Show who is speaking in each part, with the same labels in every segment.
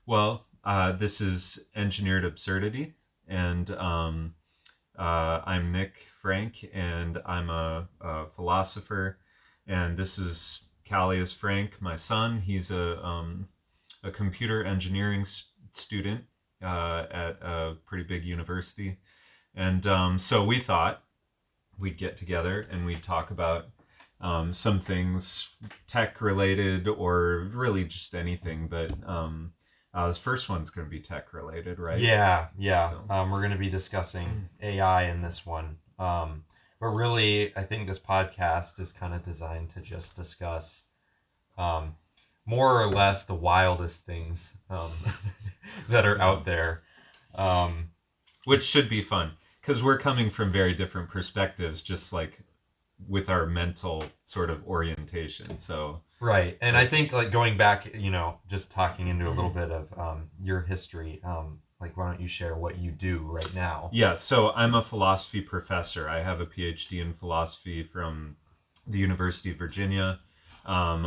Speaker 1: This is Engineered Absurdity, and I'm Nick Frank, and I'm a philosopher, and this is Callias Frank, my son. He's a computer engineering student at a pretty big university, and so we thought we'd get together and we'd talk about some things tech related or really just anything, but this first one's going to be tech related, right?
Speaker 2: Yeah. So. We're going to be discussing AI in this one. But really, I think this podcast is kind of designed to just discuss more or less the wildest things that are out there.
Speaker 1: Which should be fun, because we're coming from very different perspectives, just like with our mental sort of orientation. So
Speaker 2: right. And I think like going back, just talking into a little bit of your history, like why don't you share what you do right now?
Speaker 1: Yeah, so I'm a philosophy professor. I have a PhD in philosophy from the University of Virginia,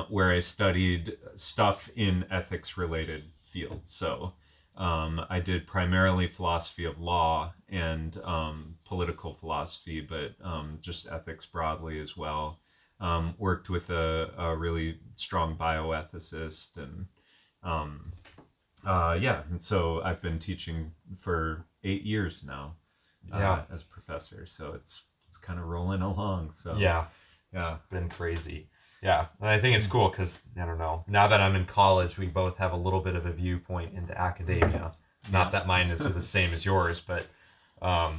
Speaker 1: where I studied stuff in ethics related fields. So I did primarily philosophy of law and political philosophy, but just ethics broadly as well. Worked with a really strong bioethicist, and and so I've been teaching for 8 years now as a professor. So it's kind of rolling along. So
Speaker 2: it's been crazy. Yeah, and I think it's cool because, I don't know, now that I'm in college, we both have a little bit of a viewpoint into academia. Not that mine is the same as yours, but I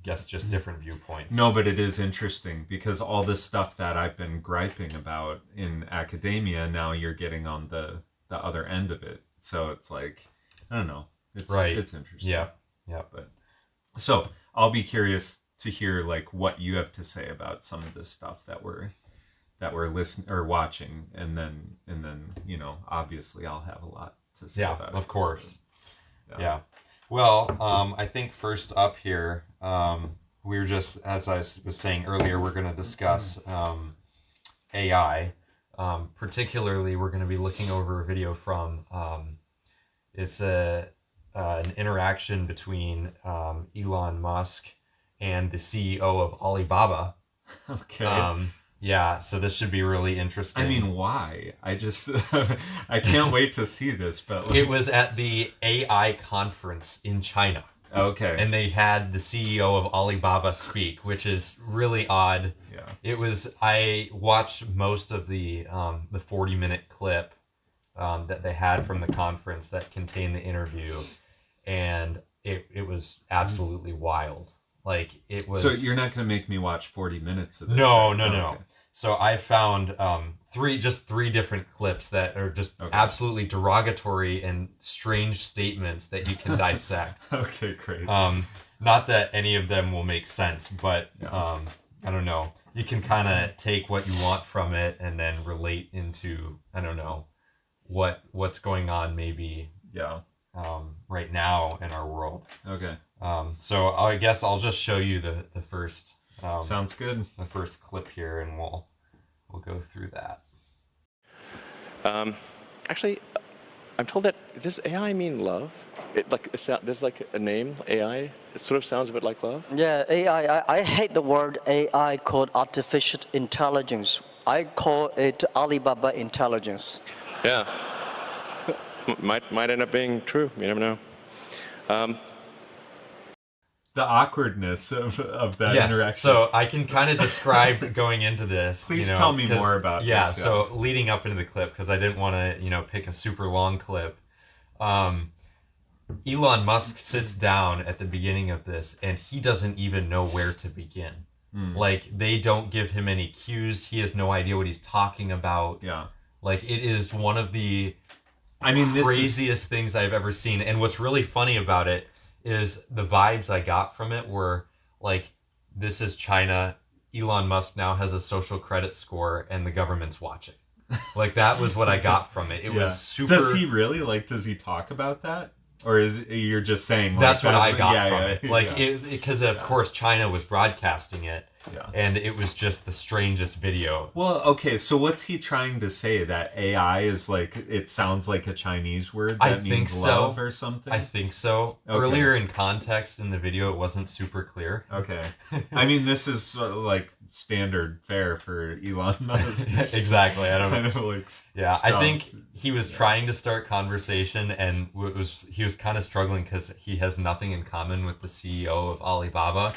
Speaker 2: guess just different viewpoints.
Speaker 1: No, but it is interesting because all this stuff that I've been griping about in academia, now you're getting on the other end of it. So it's like, I don't know. It's interesting.
Speaker 2: Yeah.
Speaker 1: But so I'll be curious to hear like what you have to say about some of this stuff that we're listening or watching, and then obviously I'll have a lot to say about it.
Speaker 2: Of course. Yeah. Well, I think first up here, we're just, as I was saying earlier, we're going to discuss AI. Particularly, we're going to be looking over a video from it's an interaction between Elon Musk and the CEO of Alibaba.
Speaker 1: Okay.
Speaker 2: So this should be really interesting.
Speaker 1: I mean, why? I just I can't wait to see this. But
Speaker 2: it was at the AI conference in China.
Speaker 1: Okay.
Speaker 2: And they had the CEO of Alibaba speak, which is really odd.
Speaker 1: Yeah.
Speaker 2: I watched most of the 40-minute clip that they had from the conference that contained the interview, and it was absolutely wild. Like, it was.
Speaker 1: So you're not going to make me watch 40 minutes of this?
Speaker 2: No. Okay. So I found three different clips that are just absolutely derogatory and strange statements that you can dissect.
Speaker 1: Okay, great.
Speaker 2: Not that any of them will make sense, but I don't know. You can kind of take what you want from it and then relate into, I don't know, what's going on maybe. Right now in our world.
Speaker 1: Okay.
Speaker 2: So I guess I'll just show you the first.
Speaker 1: Sounds good.
Speaker 2: The first clip here, and we'll go through that.
Speaker 3: Actually, I'm told that, does AI mean love? There's like a name, AI. It sort of sounds a bit like love.
Speaker 4: Yeah, AI. I hate the word AI called artificial intelligence. I call it Alibaba intelligence.
Speaker 3: Yeah. Might end up being true. You never know.
Speaker 1: The awkwardness of that interaction.
Speaker 2: So I can kind of describe going into this.
Speaker 1: Please tell me more about this.
Speaker 2: Yeah, so leading up into the clip, because I didn't want to, pick a super long clip. Elon Musk sits down at the beginning of this, and he doesn't even know where to begin. Like, they don't give him any cues. He has no idea what he's talking about.
Speaker 1: Yeah.
Speaker 2: Like, it is one of the craziest things I've ever seen. And what's really funny about it is the vibes I got from it were like, this is China. Elon Musk now has a social credit score and the government's watching. Like, that was what I got from it. It was super.
Speaker 1: Does he really? Like, does he talk about that? Or you're just saying... Like,
Speaker 2: that's what I got from it. Like, because of course China was broadcasting it.
Speaker 1: Yeah.
Speaker 2: And it was just the strangest video.
Speaker 1: Well, okay, so what's he trying to say? That AI is like, it sounds like a Chinese word that means love or something?
Speaker 2: I think so.
Speaker 1: Okay.
Speaker 2: Earlier in context in the video, it wasn't super clear.
Speaker 1: Okay. I mean, this is like standard fare for Elon Musk.
Speaker 2: Exactly. I don't
Speaker 1: kind of like
Speaker 2: Yeah,
Speaker 1: stumped.
Speaker 2: I think he was trying to start conversation, and he was kind of struggling because he has nothing in common with the CEO of Alibaba.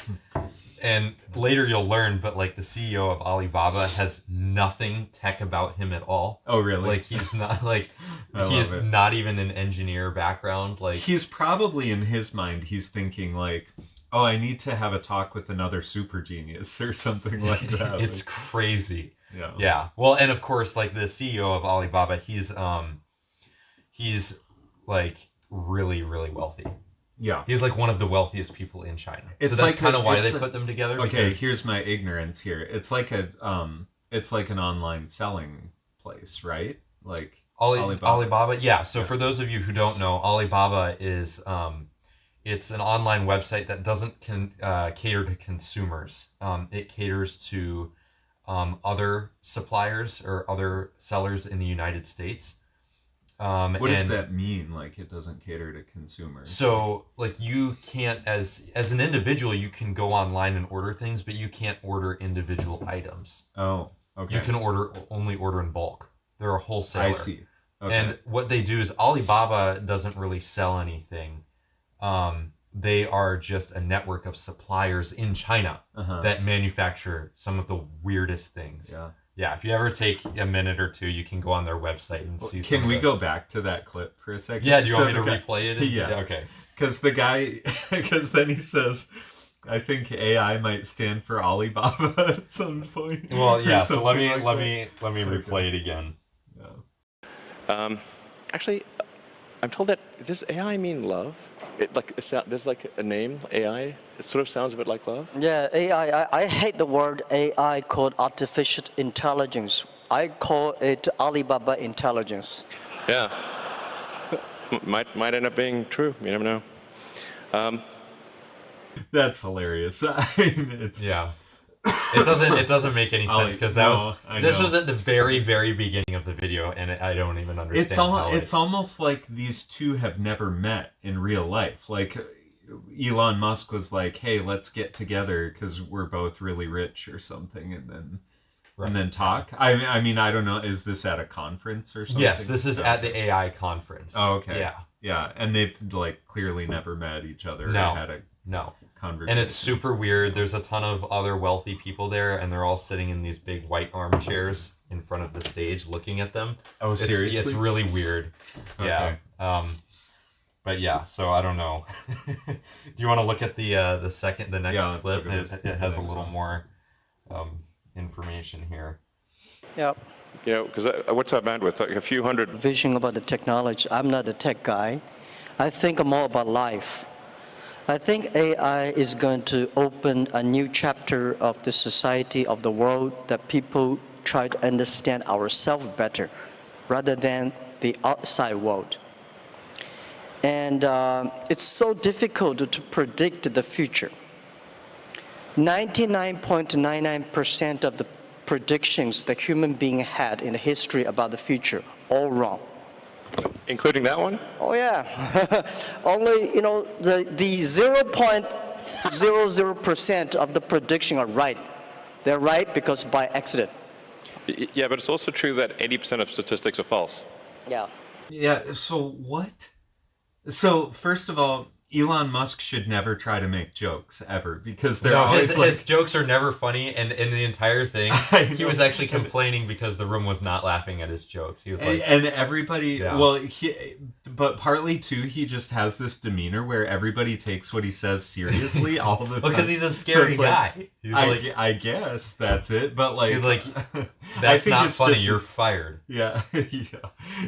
Speaker 2: And later you'll learn, but like the CEO of Alibaba has nothing tech about him at all.
Speaker 1: Oh, really?
Speaker 2: Like he's not like he's not even an engineer background. Like
Speaker 1: he's probably in his mind, he's thinking like, oh, I need to have a talk with another super genius or something like that.
Speaker 2: It's
Speaker 1: like,
Speaker 2: crazy.
Speaker 1: Yeah.
Speaker 2: Yeah. Well, and of course, like the CEO of Alibaba, he's like really, really wealthy.
Speaker 1: Yeah.
Speaker 2: He's like one of the wealthiest people in China.
Speaker 1: It's
Speaker 2: so that's
Speaker 1: like
Speaker 2: kind of why they put them together.
Speaker 1: Okay,
Speaker 2: because...
Speaker 1: here's my ignorance here. It's like it's like an online selling place, right? Like
Speaker 2: Alibaba. Yeah. So for those of you who don't know, Alibaba is it's an online website that doesn't cater to consumers. It caters to other suppliers or other sellers in the United States.
Speaker 1: What does that mean? Like it doesn't cater to consumers?
Speaker 2: So like you can't, as an individual, you can go online and order things, but you can't order individual items.
Speaker 1: Oh, okay.
Speaker 2: You can only order in bulk. They're a wholesaler.
Speaker 1: I see. Okay.
Speaker 2: And what they do is Alibaba doesn't really sell anything. They are just a network of suppliers in China that manufacture some of the weirdest things.
Speaker 1: Yeah.
Speaker 2: Yeah, if you ever take a minute or two, you can go on their website and see.
Speaker 1: Can we go back to that clip for a second?
Speaker 2: Yeah, do you want me to replay it?
Speaker 1: Yeah.
Speaker 2: Okay.
Speaker 1: Because the guy, because then he says, I think AI might stand for Alibaba at some point.
Speaker 2: Well, yeah. So let me
Speaker 1: replay
Speaker 2: it again.
Speaker 1: Yeah.
Speaker 3: Actually, I'm told that does AI mean love? There's like a name AI. It sort of sounds a bit like love.
Speaker 4: Yeah, AI. I hate the word AI called artificial intelligence. I call it Alibaba intelligence.
Speaker 3: Yeah. might end up being true. You never know.
Speaker 1: That's hilarious. I mean, it's
Speaker 2: yeah. It doesn't make any sense because this was at the very, very beginning of the video, and I don't even understand.
Speaker 1: It's almost like these two have never met in real life. Like Elon Musk was like, "Hey, let's get together because we're both really rich or something," and then talk. I mean, I don't know. Is this at a conference or something?
Speaker 2: Yes, this is at the AI conference.
Speaker 1: Oh, okay.
Speaker 2: Yeah,
Speaker 1: yeah, and they've like clearly never met each other.
Speaker 2: No,
Speaker 1: or had a conversation.
Speaker 2: And it's super weird. There's a ton of other wealthy people there, and they're all sitting in these big white armchairs in front of the stage, looking at them.
Speaker 1: Oh, seriously?
Speaker 2: It's really weird.
Speaker 1: Okay.
Speaker 2: Yeah. But yeah, so I don't know. Do you want to look at the next clip? It has a little more information here.
Speaker 4: Yep.
Speaker 3: You know, because what's our bandwidth? Like a few hundred.
Speaker 4: Vision about the technology. I'm not a tech guy. I think more about life. I think AI is going to open a new chapter of the society, of the world, that people try to understand ourselves better rather than the outside world. And it's so difficult to predict the future. 99.99% of the predictions that human being had in the history about the future, all wrong.
Speaker 3: Including that one?
Speaker 4: Oh yeah, only the 0.00% of the prediction are right. They're right because by accident.
Speaker 3: Yeah, but it's also true that 80% of statistics are false.
Speaker 4: Yeah.
Speaker 1: Yeah. So what? So first of all, Elon Musk should never try to make jokes ever because they're always
Speaker 2: his jokes are never funny, and in the entire thing, he was actually complaining because the room was not laughing at his jokes. He was like,
Speaker 1: and everybody,
Speaker 2: yeah.
Speaker 1: well, but partly too, he just has this demeanor where everybody takes what he says seriously all the time.
Speaker 2: Because he's a scary guy.
Speaker 1: I guess that's it, but like
Speaker 2: he's like, that's not funny. You're fired.
Speaker 1: Yeah,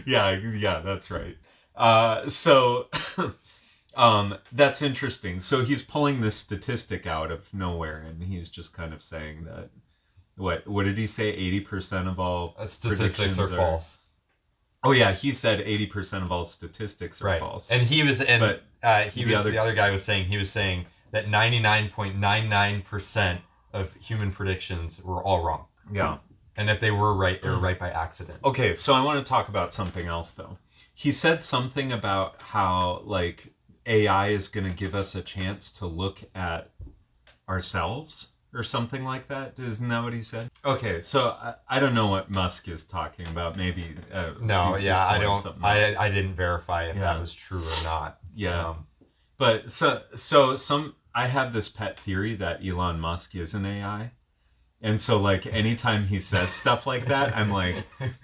Speaker 1: yeah, that's right. So. That's interesting. So he's pulling this statistic out of nowhere, and he's just kind of saying that. What did he say? 80% of all
Speaker 2: statistics are false.
Speaker 1: Oh yeah, he said 80% of all statistics are false.
Speaker 2: And the other guy was saying that 99.99% of human predictions were all wrong.
Speaker 1: Yeah.
Speaker 2: And if they were right, they were right by accident.
Speaker 1: Okay, so I want to talk about something else though. He said something about how like AI is going to give us a chance to look at ourselves or something like that. Isn't that what he said? Okay, so I don't know what Musk is talking about. Maybe
Speaker 2: No,
Speaker 1: he's
Speaker 2: yeah,
Speaker 1: just
Speaker 2: I
Speaker 1: pulling
Speaker 2: don't.
Speaker 1: something out.
Speaker 2: I didn't verify if
Speaker 1: Yeah.
Speaker 2: that was true or not.
Speaker 1: Yeah. But so I have this pet theory that Elon Musk is an AI. And so like anytime he says stuff like that, I'm like,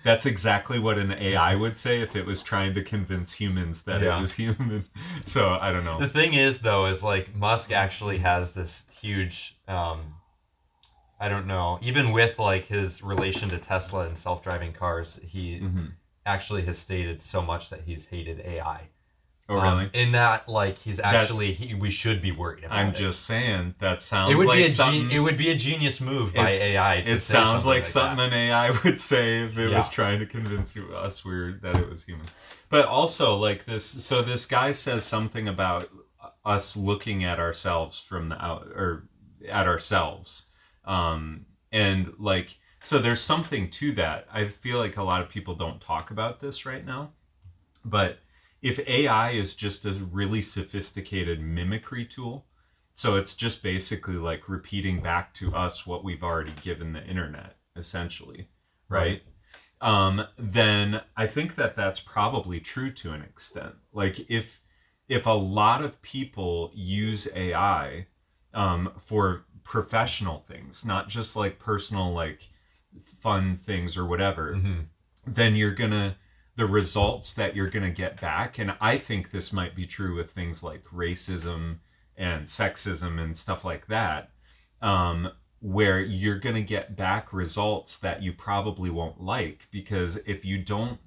Speaker 1: that's exactly what an AI would say if it was trying to convince humans that
Speaker 2: Yeah.
Speaker 1: it was human. So I don't know.
Speaker 2: The thing is, though, is like Musk actually has this huge. I don't know. Even with like his relation to Tesla and self-driving cars, he actually has stated so much that he's hated AI.
Speaker 1: Oh really?
Speaker 2: In that, like, he's actually we should be worried about.
Speaker 1: I'm just saying that sounds
Speaker 2: It would
Speaker 1: like
Speaker 2: be
Speaker 1: something.
Speaker 2: it would be a genius move by AI. To
Speaker 1: It
Speaker 2: say
Speaker 1: sounds like
Speaker 2: that.
Speaker 1: something an AI would say if it
Speaker 2: Yeah.
Speaker 1: was trying to convince us that it was human. But also like this. So this guy says something about us looking at ourselves from the out or at ourselves, and like so there's something to that. I feel like a lot of people don't talk about this right now, but if AI is just a really sophisticated mimicry tool, so it's just basically like repeating back to us what we've already given the internet, essentially, right? Then I think that that's probably true to an extent. Like if a lot of people use AI for professional things, not just like personal like fun things or whatever, then the results that you're going to get back, and I think this might be true with things like racism and sexism and stuff like that, where you're going to get back results that you probably won't like, because if you don't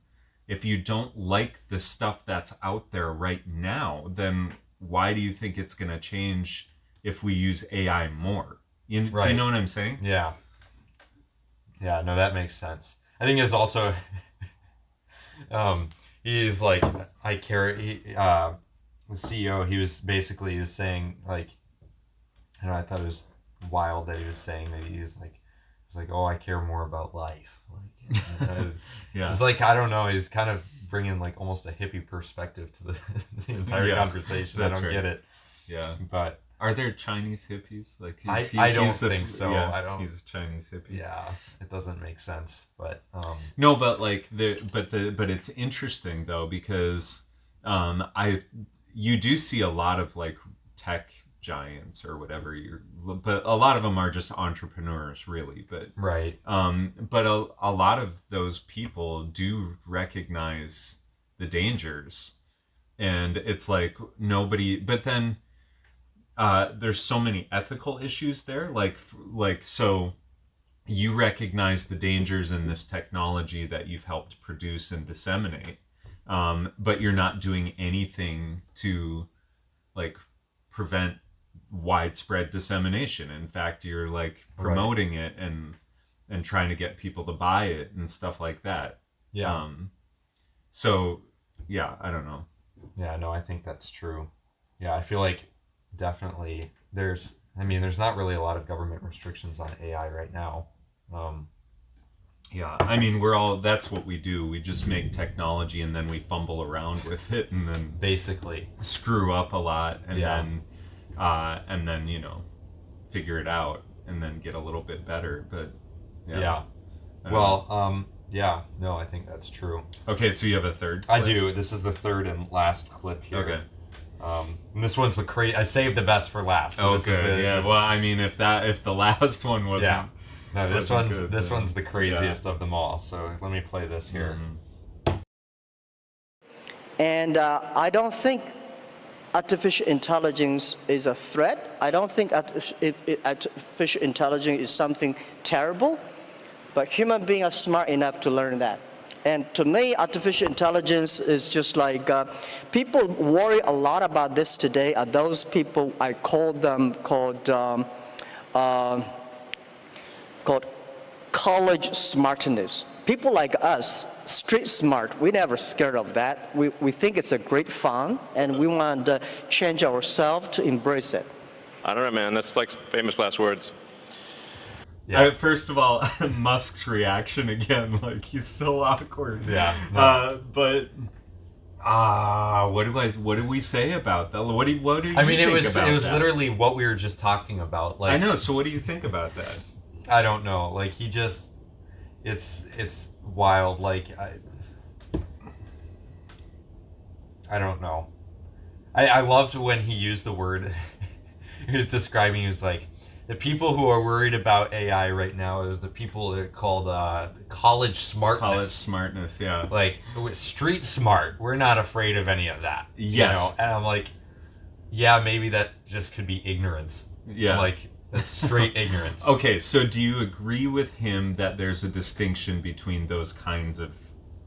Speaker 1: like the stuff that's out there right now, then why do you think it's going to change if we use AI more? Do you know what I'm saying?
Speaker 2: Yeah. Yeah, no, that makes sense. I think it's also he's like the CEO, he was saying like, I don't know, I thought it was wild that he was saying that he's like, oh, I care more about life. Like,
Speaker 1: Yeah.
Speaker 2: It's like, I don't know, he's kind of bringing like almost a hippie perspective to the entire conversation. I don't get it.
Speaker 1: Yeah.
Speaker 2: But
Speaker 1: are there Chinese hippies? Like
Speaker 2: I don't think so.
Speaker 1: Yeah,
Speaker 2: I don't.
Speaker 1: He's a Chinese hippie.
Speaker 2: Yeah, it doesn't make sense. But
Speaker 1: no, but like but it's interesting though, because you do see a lot of like tech giants or whatever, but a lot of them are just entrepreneurs, really. But
Speaker 2: right.
Speaker 1: But a lot of those people do recognize the dangers, and it's like nobody. But then there's so many ethical issues there, like so you recognize the dangers in this technology that you've helped produce and disseminate, but you're not doing anything to like prevent widespread dissemination. In fact, you're like promoting it and trying to get people to buy it and stuff like that.
Speaker 2: Yeah.
Speaker 1: So yeah, I don't know.
Speaker 2: Yeah, no, I think that's true. Yeah, I feel like definitely there's not really a lot of government restrictions on AI right now.
Speaker 1: Yeah, I mean, that's what we do. We just make technology and then we fumble around with it and then
Speaker 2: basically
Speaker 1: screw up a lot and then you know, figure it out and then get a little bit better. But yeah.
Speaker 2: No, I think that's true.
Speaker 1: Okay, so you have a third clip?
Speaker 2: I do. This is the third and last clip here.
Speaker 1: Okay.
Speaker 2: And this one's I saved the best for last. So this is
Speaker 1: Well, I mean, if the last one wasn't.
Speaker 2: Yeah. No, this one's the craziest
Speaker 1: yeah.
Speaker 2: of them all. So let me play this here.
Speaker 4: And I don't think artificial intelligence is a threat. I don't think artificial intelligence is something terrible, but human beings are smart enough to learn that. And to me, artificial intelligence is just like, people worry a lot about this today are those people, I call them called college smartness. People like us, street smart, we never scared of that. We think it's a great fun, and we want to change ourselves to embrace it.
Speaker 3: I don't know, man. That's like famous last words.
Speaker 2: Yeah.
Speaker 1: First of all, Musk's reaction again, like he's so awkward.
Speaker 2: Yeah. No.
Speaker 1: But what do we say about that? What do you
Speaker 2: I mean,
Speaker 1: think
Speaker 2: it was
Speaker 1: about that?
Speaker 2: literally what we were just talking about. Like,
Speaker 1: I know. So what do you think about that?
Speaker 2: I don't know. Like, he just, it's wild. Like, I don't know. I loved when he used the word. He was describing. He was like, the people who are worried about AI right now are the people that are called college smartness.
Speaker 1: College smartness, yeah.
Speaker 2: Like, street smart. We're not afraid of any of that.
Speaker 1: Yes.
Speaker 2: You know? And I'm like, yeah, maybe that just could be ignorance.
Speaker 1: Yeah.
Speaker 2: Like, that's straight ignorance.
Speaker 1: Okay, so do you agree with him that there's a distinction between those kinds of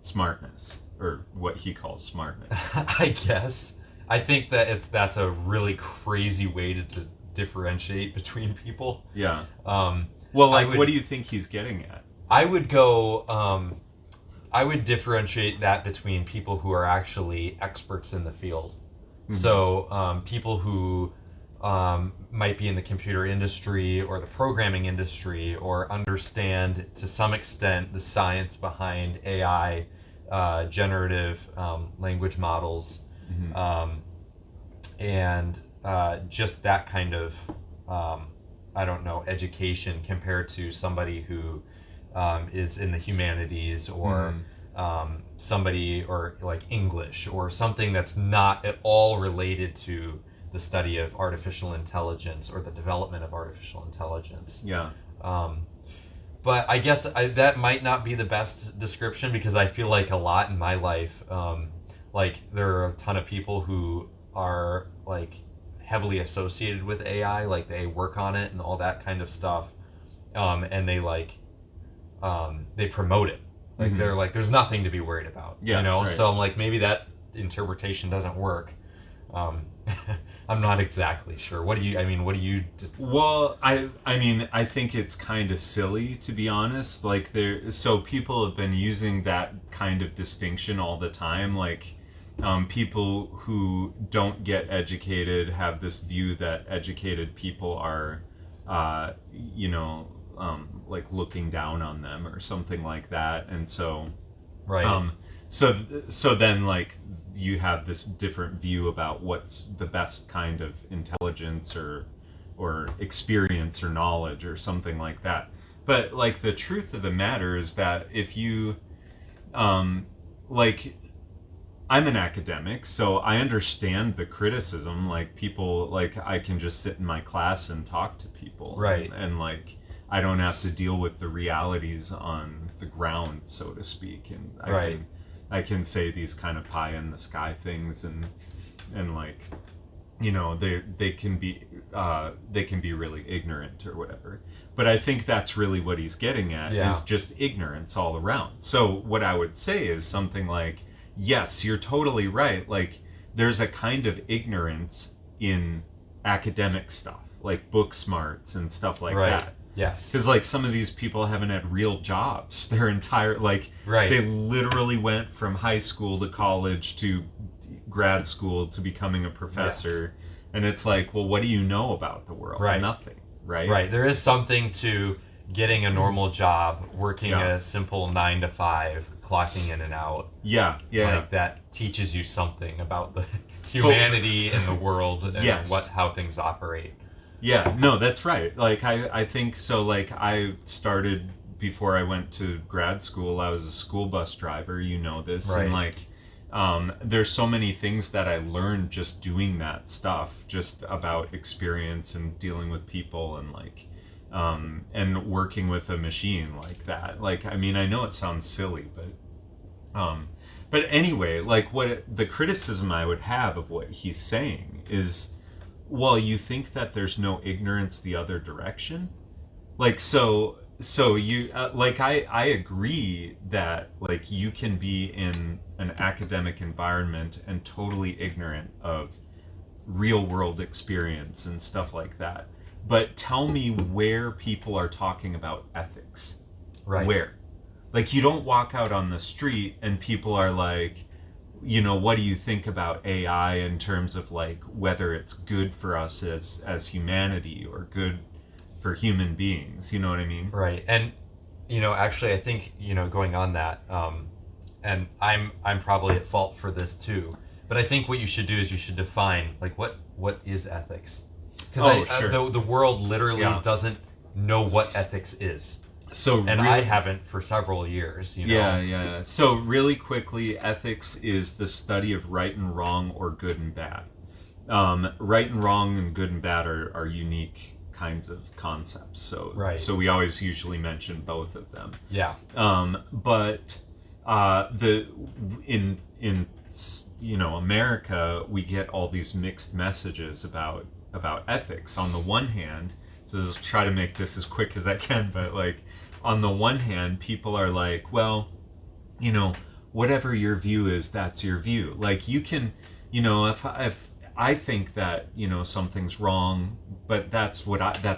Speaker 1: smartness, or what he calls smartness?
Speaker 2: I guess. I think that that's a really crazy way to differentiate between people.
Speaker 1: Yeah.
Speaker 2: Well,
Speaker 1: what do you think he's getting at?
Speaker 2: I would go. I would differentiate that between people who are actually experts in the field. Mm-hmm. So people who might be in the computer industry or the programming industry, or understand to some extent the science behind AI, generative language models, mm-hmm. And just that kind of, I don't know, education compared to somebody who is in the humanities, or somebody, or like English or something that's not at all related to the study of artificial intelligence or the development of artificial intelligence.
Speaker 1: Yeah.
Speaker 2: But I guess that might not be the best description, because I feel like a lot in my life, like there are a ton of people who are like heavily associated with AI, like they work on it and all that kind of stuff, and they like they promote it, like mm-hmm. they're like, there's nothing to be worried about, you know. Right. So I'm like, maybe that interpretation doesn't work. I'm not exactly sure. What do you
Speaker 1: Well, I mean, I think it's kind of silly, to be honest. Like, so people have been using that kind of distinction all the time. Like, people who don't get educated have this view that educated people are, like looking down on them or something like that. And so,
Speaker 2: right.
Speaker 1: So then, like, you have this different view about what's the best kind of intelligence or experience or knowledge or something like that. But like, the truth of the matter is that if you like, I'm an academic, so I understand the criticism. Like, people, like, I can just sit in my class and talk to people,
Speaker 2: right?
Speaker 1: And like, I don't have to deal with the realities on the ground, so to speak. And I can say these kind of pie in the sky things, and like, you know, they can be really ignorant or whatever. But I think that's really what he's getting at, is just ignorance all around. So what I would say is something like, yes, you're totally right. Like, there's a kind of ignorance in academic stuff, like book smarts and stuff like that.
Speaker 2: Yes.
Speaker 1: Because, like, some of these people haven't had real jobs their entire, like, they literally went from high school to college to grad school to becoming a professor. Yes. And it's like, well, what do you know about the world?
Speaker 2: Right.
Speaker 1: Nothing, right?
Speaker 2: Right. There is something to getting a normal job, working a simple 9 to 5, clocking in and out.
Speaker 1: Yeah.
Speaker 2: Like, that teaches you something about the humanity and the world and how things operate.
Speaker 1: Yeah, no, that's right. Like, I think so. Like, I started, before I went to grad school, I was a school bus driver, you know this.
Speaker 2: Right.
Speaker 1: And like, there's so many things that I learned just doing that stuff, just about experience and dealing with people, and like, and working with a machine like that. Like, I mean, I know it sounds silly, but anyway, like, the criticism I would have of what he's saying is, well, you think that there's no ignorance the other direction? Like, so you, like, I agree that, like, you can be in an academic environment and totally ignorant of real world experience and stuff like that. But tell me where people are talking about ethics.
Speaker 2: Right. Where?
Speaker 1: Like, you don't walk out on the street and people are like, you know, what do you think about AI in terms of like whether it's good for us as humanity, or good, for human beings. You know what I mean?
Speaker 2: Right. And actually, I think going on that, and I'm probably at fault for this too. But I think what you should do is you should define like what is ethics, because
Speaker 1: Sure.
Speaker 2: the world literally
Speaker 1: Yeah.
Speaker 2: doesn't know what ethics is,
Speaker 1: So
Speaker 2: and
Speaker 1: really,
Speaker 2: I haven't for several years.
Speaker 1: yeah. So really quickly, ethics is the study of right and wrong or good and bad. Right and wrong and good and bad are unique kinds of concepts. So
Speaker 2: Right.
Speaker 1: so we always usually mention both of them.
Speaker 2: Yeah.
Speaker 1: But the in America, we get all these mixed messages about ethics. On the one hand, so let's try to make this as quick as I can, but like on the one hand, people are like, well, whatever your view is, that's your view. Like you can, if I think that something's wrong, but that's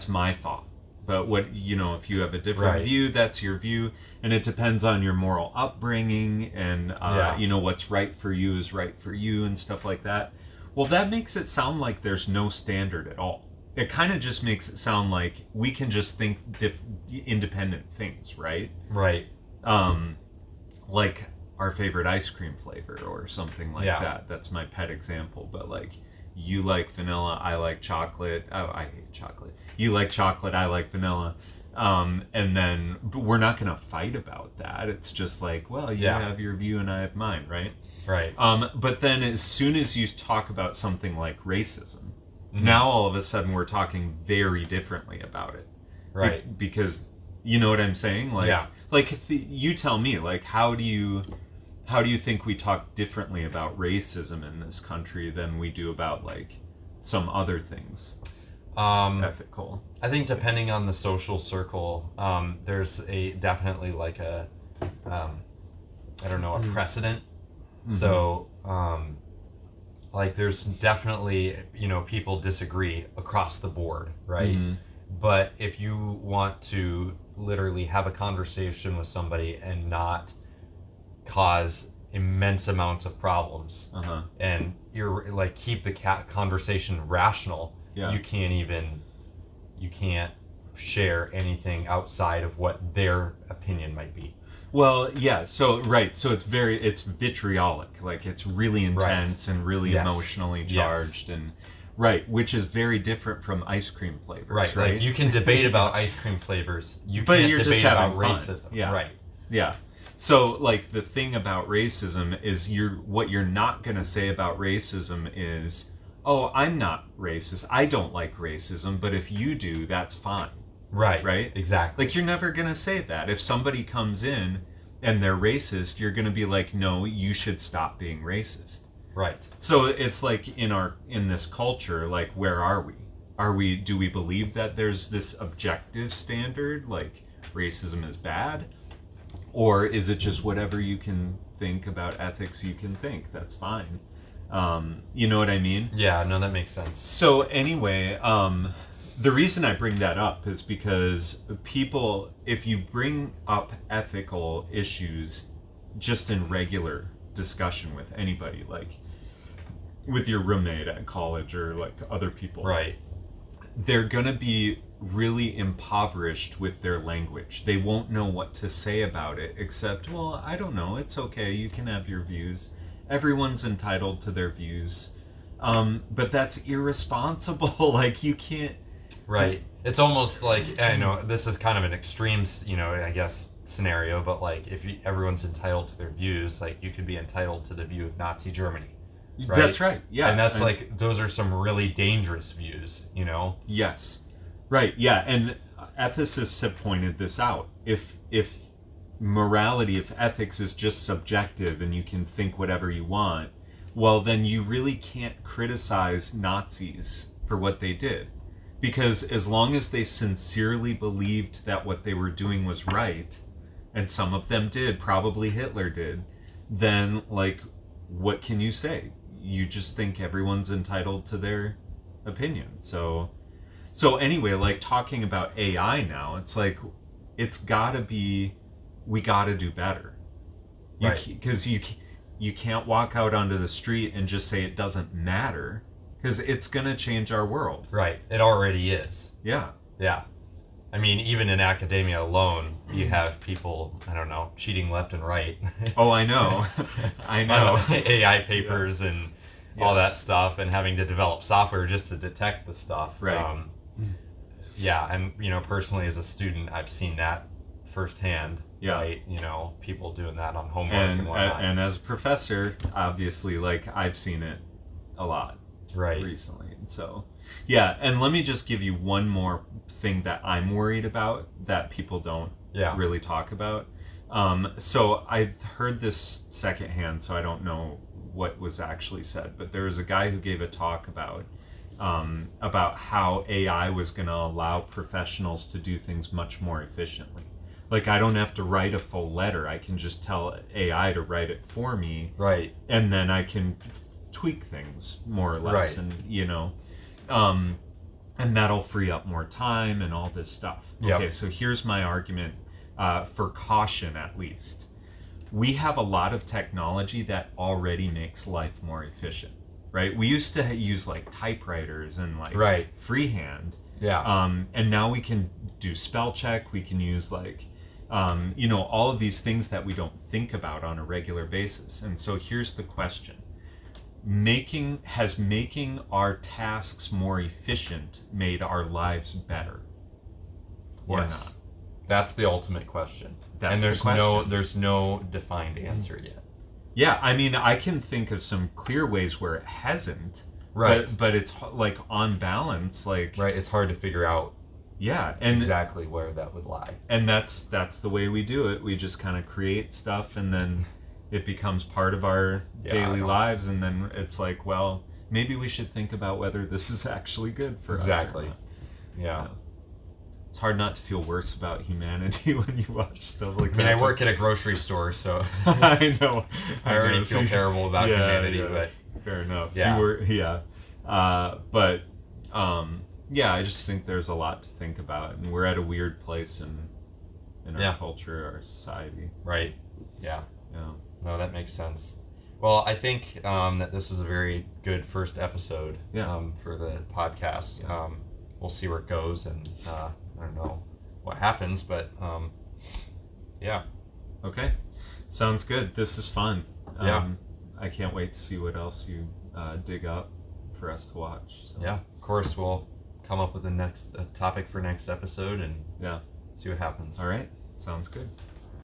Speaker 1: my thought. But if you have a different
Speaker 2: Right.
Speaker 1: view, that's your view, and it depends on your moral upbringing, and
Speaker 2: Yeah.
Speaker 1: what's right for you is right for you, and stuff like that. Well, that makes it sound like there's no standard at all. It kind of just makes it sound like we can just think independent things, right?
Speaker 2: Right.
Speaker 1: Like our favorite ice cream flavor or something like
Speaker 2: Yeah.
Speaker 1: that. That's my pet example. But like, you like vanilla, I like chocolate. Oh, I hate chocolate. You like chocolate, I like vanilla. But we're not gonna fight about that. It's just like, well, you
Speaker 2: Yeah.
Speaker 1: have your view and I have mine, right?
Speaker 2: Right.
Speaker 1: But then as soon as you talk about something like racism,
Speaker 2: Mhm.
Speaker 1: now all of a sudden we're talking very differently about it.
Speaker 2: Right.
Speaker 1: Because you know what I'm saying? Like,
Speaker 2: Yeah.
Speaker 1: like if you tell me, like, how do you think we talk differently about racism in this country than we do about like some other things? Ethical.
Speaker 2: I think depending on the social circle, there's definitely like a I don't know, a precedent.
Speaker 1: Mm-hmm.
Speaker 2: So like there's definitely people disagree across the board, right?
Speaker 1: Mhm.
Speaker 2: But if you want to literally have a conversation with somebody and not cause immense amounts of problems,
Speaker 1: Uh-huh.
Speaker 2: and you're like keep the conversation rational,
Speaker 1: Yeah.
Speaker 2: you can't share anything outside of what their opinion might be.
Speaker 1: Well, yeah. So right. So it's vitriolic. Like it's really intense and really
Speaker 2: Yes.
Speaker 1: emotionally
Speaker 2: Yes.
Speaker 1: charged and right, which is very different from ice cream flavors.
Speaker 2: Right.
Speaker 1: Right.
Speaker 2: Like you can debate about ice cream flavors. You
Speaker 1: But
Speaker 2: can't
Speaker 1: you're just
Speaker 2: debate about
Speaker 1: having fun.
Speaker 2: racism.
Speaker 1: Yeah.
Speaker 2: Right.
Speaker 1: Yeah. So like the thing about racism is what you're not going to say about racism is, "Oh, I'm not racist. I don't like racism, but if you do, that's fine."
Speaker 2: Right.
Speaker 1: Right?
Speaker 2: Exactly.
Speaker 1: Like you're never going to say that. If somebody comes in and they're racist, you're going to be like, "No, you should stop being racist."
Speaker 2: Right.
Speaker 1: So it's like in this culture, like where are we? Do we believe that there's this objective standard like racism is bad? Or is it just whatever you can think about ethics you can think? That's fine. You know what I mean?
Speaker 2: Yeah. No, that makes sense.
Speaker 1: So anyway, the reason I bring that up is because people, if you bring up ethical issues just in regular discussion with anybody, like with your roommate at college or like other people,
Speaker 2: Right.
Speaker 1: they're gonna be really impoverished with their language. They won't know what to say about it except, well, I don't know, it's okay, you can have your views. Everyone's entitled to their views. But that's irresponsible. Like you can't.
Speaker 2: Right. It's almost like, I know this is kind of an extreme, I guess scenario, but like if everyone's entitled to their views, like you could be entitled to the view of Nazi Germany. Right?
Speaker 1: That's right. Yeah.
Speaker 2: And that's like those are some really dangerous views,
Speaker 1: Yes. Right. Yeah. And ethicists have pointed this out. If morality, if ethics is just subjective and you can think whatever you want, well, then you really can't criticize Nazis for what they did. Because as long as they sincerely believed that what they were doing was right, and some of them did, probably Hitler did, then, like, what can you say? You just think everyone's entitled to their opinion. So anyway, like, talking about AI now, it's like, it's gotta be, we gotta do better.
Speaker 2: Right.
Speaker 1: Because you can't walk out onto the street and just say it doesn't matter, because it's gonna change our world.
Speaker 2: Right. It already is.
Speaker 1: Yeah.
Speaker 2: Yeah. I mean, even in academia alone, you have people, I don't know, cheating left and right.
Speaker 1: Oh, I know. I know.
Speaker 2: On AI papers and all that
Speaker 1: Yes.
Speaker 2: stuff, and having to develop software just to detect the stuff.
Speaker 1: Right.
Speaker 2: Yeah, and personally as a student, I've seen that firsthand.
Speaker 1: Yeah.
Speaker 2: Right, people doing that on homework and whatnot.
Speaker 1: And as a professor, obviously, like, I've seen it a lot
Speaker 2: right.
Speaker 1: recently. And so, yeah, and let me just give you one more thing that I'm worried about that people don't really talk about. So I've heard this secondhand, so I don't know what was actually said, but there was a guy who gave a talk about how AI was going to allow professionals to do things much more efficiently. Like, I don't have to write a full letter. I can just tell AI to write it for me.
Speaker 2: Right.
Speaker 1: And then I can tweak things more or less.
Speaker 2: Right.
Speaker 1: And, and that'll free up more time and all this stuff.
Speaker 2: Yep.
Speaker 1: Okay, so here's my argument for caution, at least. We have a lot of technology that already makes life more efficient, right? We used to use like typewriters and like freehand.
Speaker 2: Yeah.
Speaker 1: And now we can do spell check. We can use like, all of these things that we don't think about on a regular basis. And so here's the question. Making our tasks more efficient made our lives better or not?
Speaker 2: That's the ultimate question.
Speaker 1: That's
Speaker 2: and
Speaker 1: the question.
Speaker 2: there's no defined answer yet.
Speaker 1: Yeah, I mean, I can think of some clear ways where it hasn't.
Speaker 2: Right.
Speaker 1: But it's like on balance, like
Speaker 2: right. It's hard to figure out.
Speaker 1: Yeah, and
Speaker 2: exactly where that would lie.
Speaker 1: And that's the way we do it. We just kind of create stuff, and then it becomes part of our daily lives, and then it's like, well, maybe we should think about whether this is actually good for us.
Speaker 2: Exactly. Yeah.
Speaker 1: It's hard not to feel worse about humanity when you watch stuff like that.
Speaker 2: I mean, I work at a grocery store, so
Speaker 1: I know.
Speaker 2: I already feel terrible about humanity, but
Speaker 1: fair enough.
Speaker 2: Yeah.
Speaker 1: I just think there's a lot to think about, and we're at a weird place in our culture, our society.
Speaker 2: Right. Yeah.
Speaker 1: Yeah.
Speaker 2: No, that makes sense. Well, I think that this is a very good first episode for the podcast.
Speaker 1: Yeah.
Speaker 2: We'll see where it goes, and I don't know what happens, but yeah.
Speaker 1: Okay. Sounds good. This is fun.
Speaker 2: Yeah.
Speaker 1: I can't wait to see what else you dig up for us to watch. So.
Speaker 2: Yeah. Of course, we'll come up with a topic for next episode and see what happens.
Speaker 1: All right. Sounds good.